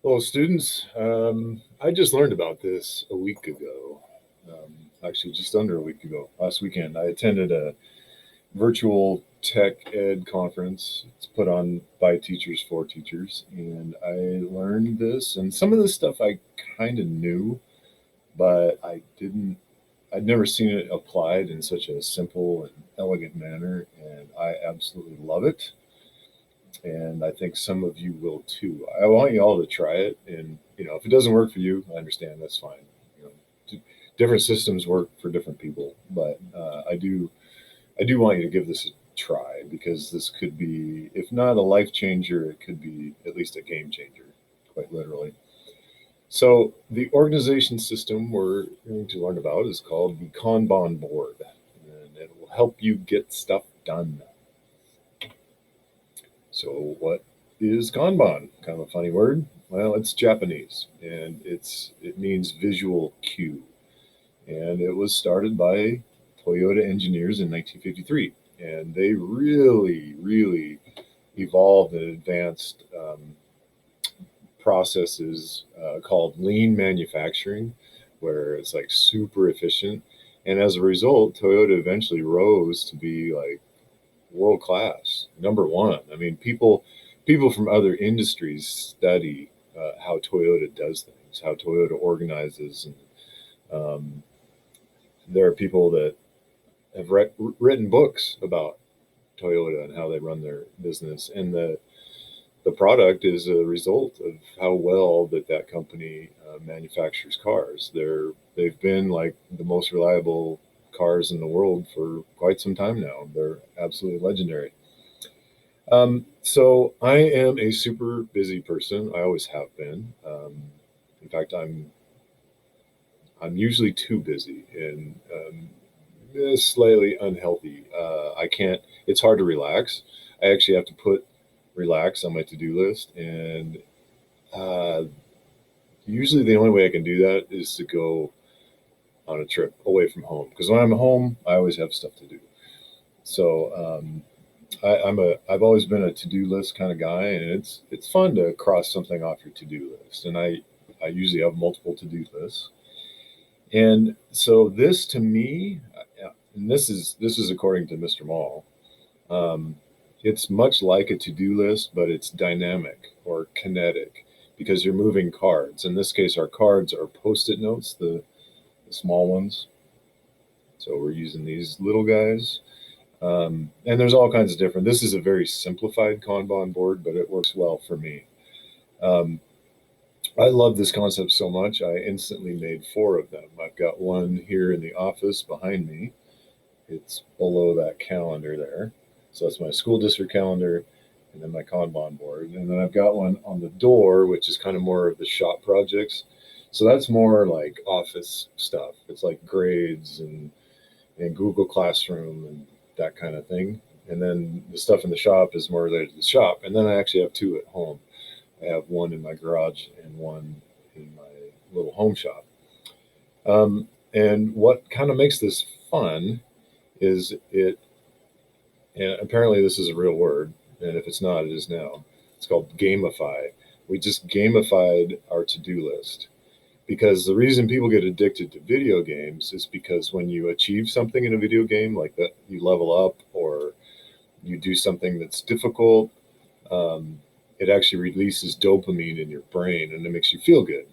Well, students, I just learned about this a week ago. Actually, just under a week ago, last weekend. I attended a virtual tech ed conference. It's put on by teachers for teachers, and I learned this. And some of this stuff I kind of knew, but I'd never seen it applied in such a simple and elegant manner, and I absolutely love it. And I think some of you will too. I want you all to try it, and if it doesn't work for you, I understand. That's fine. You know, different systems work for different people, but I do want you to give this a try because this could be, if not a life changer, it could be at least a game changer, quite literally. So the organization system we're going to learn about is called the Kanban board, and it will help you get stuff done. So, what is Kanban? Kind of a funny word. Well, it's Japanese, and it means visual cue, and it was started by Toyota engineers in 1953, and they really, really evolved and advanced processes called lean manufacturing, where it's like super efficient, and as a result, Toyota eventually rose to be like world class, number one. I mean, people from other industries study how Toyota does things, how Toyota organizes, and there are people that have written books about Toyota and how they run their business, and the product is a result of how well that company manufactures cars. They've been like the most reliable cars in the world for quite some time now. They're absolutely legendary. So I am a super busy person. I always have been. In fact, I'm usually too busy and slightly unhealthy. I can't. It's hard to relax. I actually have to put relax on my to-do list, and uh, usually the only way I can do that is to go on a trip away from home. Because when I'm home, I always have stuff to do. So I've always been a to-do list kind of guy, and it's fun to cross something off your to-do list. And I usually have multiple to-do lists. And so this to me, and this is according to Mr. Mall, um, it's much like a to-do list, but it's dynamic or kinetic because you're moving cards. In this case, our cards are post-it notes, the small ones. So we're using these little guys. And there's all kinds of different. This is a very simplified Kanban board, but it works well for me. Um, I love this concept so much. I instantly made four of them. I've got one here in the office behind me. It's below that calendar there. So that's my school district calendar and then my Kanban board. And then I've got one on the door, which is kind of more of the shop projects. So that's more like office stuff. It's like grades and Google Classroom and that kind of thing. And then the stuff in the shop is more related to the shop. And then I actually have two at home. I have one in my garage and one in my little home shop. And what kind of makes this fun is and apparently this is a real word, and if it's not, it is now. It's called gamify. We just gamified our to do list because the reason people get addicted to video games is because when you achieve something in a video game, like that you level up or you do something that's difficult, um, it actually releases dopamine in your brain and it makes you feel good.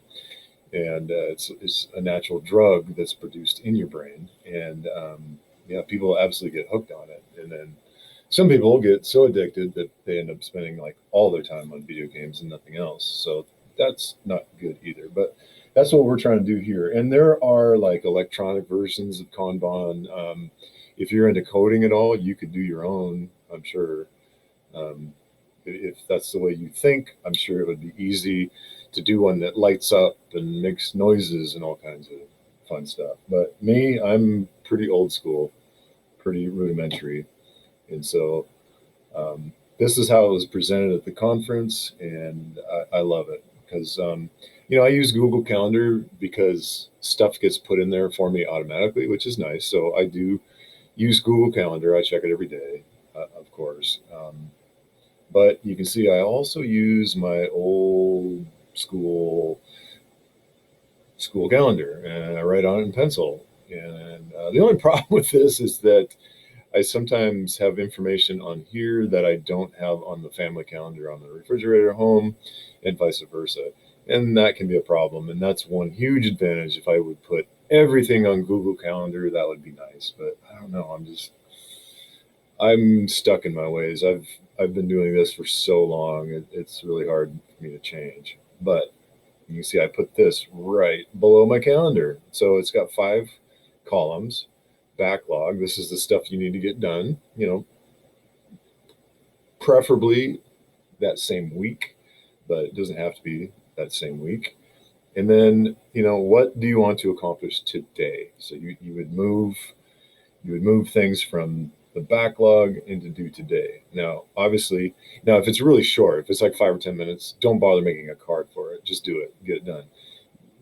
And it's a natural drug that's produced in your brain. And yeah, people absolutely get hooked on it. And then some people get so addicted that they end up spending like all their time on video games and nothing else. So that's not good either. But that's what we're trying to do here. And there are like electronic versions of Kanban. If you're into coding at all, you could do your own, I'm sure. Um, if that's the way you think, I'm sure it would be easy to do one that lights up and makes noises and all kinds of fun stuff. But me, I'm pretty old school, pretty rudimentary. And so this is how it was presented at the conference, and I love it because I use Google Calendar because stuff gets put in there for me automatically, which is nice. So I do use Google Calendar. I check it every day, of course. But you can see I also use my old school calendar, and I write on it in pencil. And the only problem with this is that I sometimes have information on here that I don't have on the family calendar on the refrigerator at home, and vice versa. And that can be a problem. And that's one huge advantage. If I would put everything on Google Calendar, that would be nice. But I don't know. I'm stuck in my ways. I've been doing this for so long. It's really hard for me to change. But you can see I put this right below my calendar. So it's got 5 columns. Backlog. This is the stuff you need to get done, preferably that same week, but it doesn't have to be that same week. And then, what do you want to accomplish today? So you would move things from the backlog into due today. Now, obviously, if it's really short, if it's like 5 or 10 minutes, don't bother making a card for it. Just do it, get it done.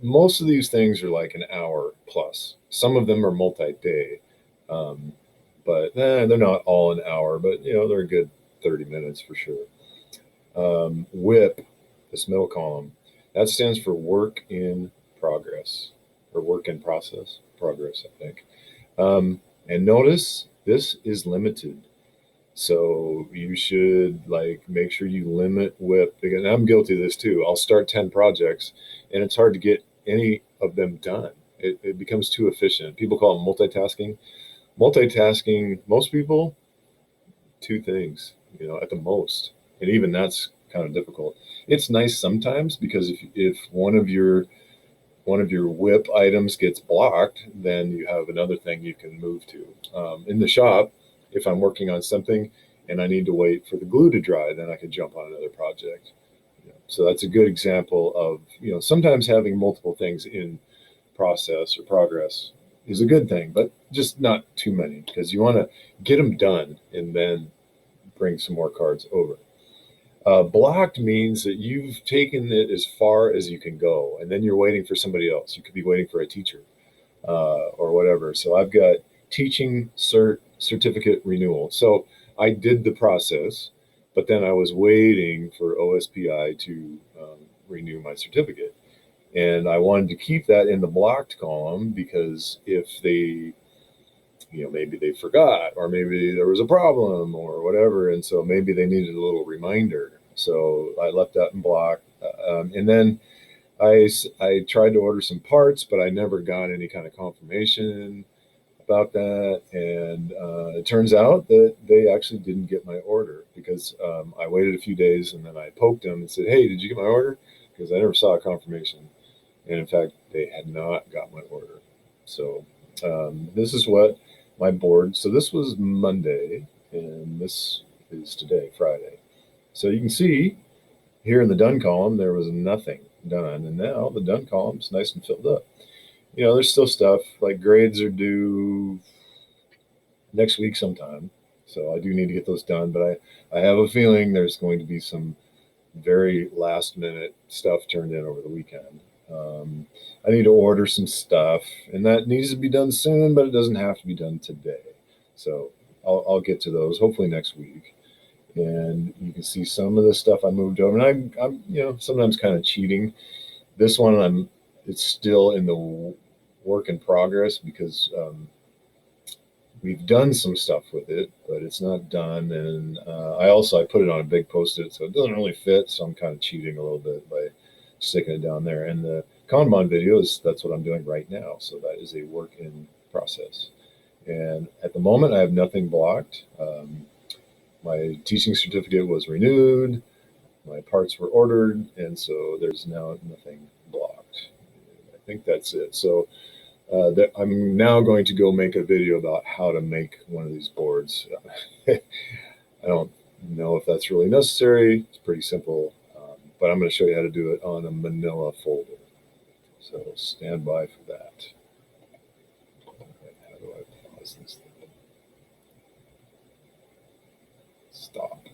Most of these things are like an hour plus. Some of them are multi-day, but they're not all an hour. But they're a good 30 minutes for sure. WIP, this middle column, that stands for work in progress, or work in progress, I think. And notice this is limited. So you should make sure you limit WIP. Again, I'm guilty of this too. I'll start 10 projects and it's hard to get any of them done. It becomes too efficient. People call it multitasking. Multitasking, most people, 2 things, at the most. And even that's kind of difficult. It's nice sometimes because if one of your WIP items gets blocked, then you have another thing you can move to. In the shop, if I'm working on something and I need to wait for the glue to dry, then I can jump on another project. So that's a good example of, sometimes having multiple things in process or progress is a good thing, but just not too many, because you want to get them done and then bring some more cards over. Blocked means that you've taken it as far as you can go, and then you're waiting for somebody else. You could be waiting for a teacher or whatever. So I've got teaching certificate renewal. So I did the process, but then I was waiting for OSPI to renew my certificate. And I wanted to keep that in the blocked column because if they, maybe they forgot, or maybe there was a problem or whatever. And so maybe they needed a little reminder. So I left that in block. And then I tried to order some parts, but I never got any kind of confirmation about that. And it turns out that they actually didn't get my order because I waited a few days and then I poked them and said, "Hey, did you get my order?" Because I never saw a confirmation. And in fact, they had not got my order. So this is what my board. So this was Monday, and this is today, Friday. So you can see here in the done column, there was nothing done. And now the done column's nice and filled up. There's still stuff like grades are due next week sometime. So I do need to get those done. But I have a feeling there's going to be some very last minute stuff turned in over the weekend. I need to order some stuff, and that needs to be done soon, but it doesn't have to be done today. So I'll get to those hopefully next week. And you can see some of the stuff I moved over, and I'm sometimes kind of cheating. This one it's still in the work in progress because we've done some stuff with it, but it's not done. And I put it on a big Post-it, so it doesn't really fit. So I'm kind of cheating a little bit by sticking it down there. And the Kanban videos, that's what I'm doing right now. So that is a work in process. And at the moment, I have nothing blocked. My teaching certificate was renewed. My parts were ordered. And so there's now nothing blocked. I think that's it. So I'm now going to go make a video about how to make one of these boards. I don't know if that's really necessary. It's pretty simple, but I'm going to show you how to do it on a manila folder. So stand by for that. How do I pause this thing? Stop.